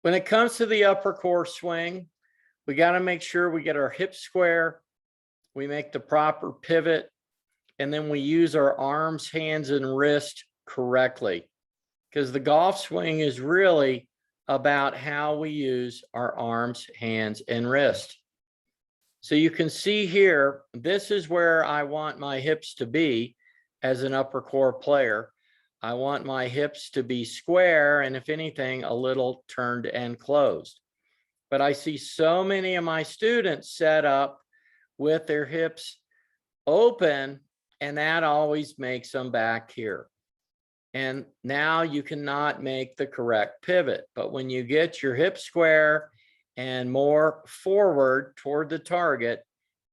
When it comes to the upper core swing, we got to make sure we get our hips square, we make the proper pivot, and then we use our arms, hands, and wrist correctly. Because the golf swing is really about how we use our arms, hands, and wrist. So you can see here, this is where I want my hips to be as an upper core player. I want my hips to be square and, if anything, a little turned and closed. But I see so many of my students set up with their hips open, and that always makes them back here. And now you cannot make the correct pivot. But when you get your hips square and more forward toward the target,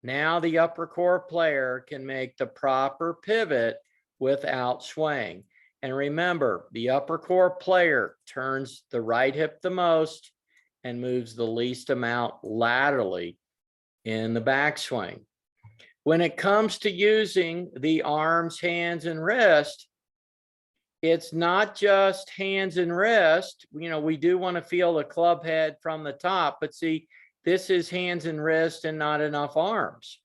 now the upper core player can make the proper pivot without swaying. And remember, the upper core player turns the right hip the most and moves the least amount laterally in the backswing. When it comes to using the arms, hands, and wrist, it's not just hands and wrist. You know, we do want to feel the club head from the top, but see, this is hands and wrist and not enough arms.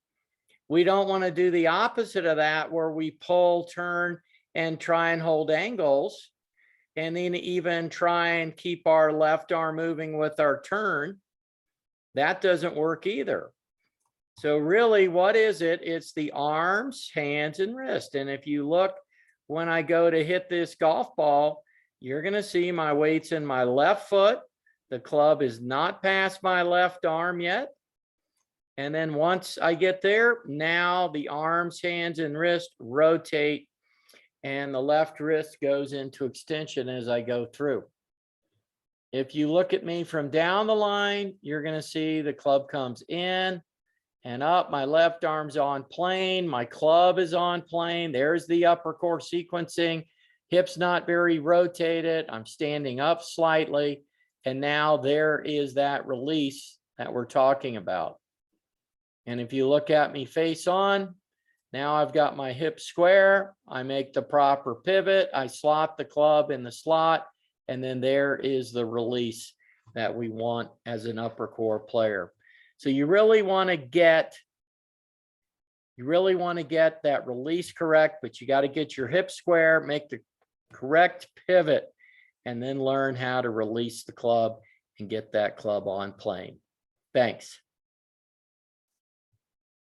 We don't want to do the opposite of that, where we pull, turn, and try and hold angles, and then even try and keep our left arm moving with our turn. That doesn't work either. So really, what is it? It's the arms, hands, and wrist. And if you look, when I go to hit this golf ball, you're going to see my weight's in my left foot. The club is not past my left arm yet. And then once I get there, now the arms, hands, and wrist rotate, and the left wrist goes into extension as I go through. If you look at me from down the line, you're going to see the club comes in and up. My left arm's on plane. My club is on plane. There's the upper core sequencing. Hips not very rotated. I'm standing up slightly. And now there is that release that we're talking about. And if you look at me face on, now I've got my hips square. I make the proper pivot. I slot the club in the slot. And then there is the release that we want as an upper core player. So you really want to get that release correct, but you got to get your hips square, make the correct pivot, and then learn how to release the club and get that club on plane. Thanks.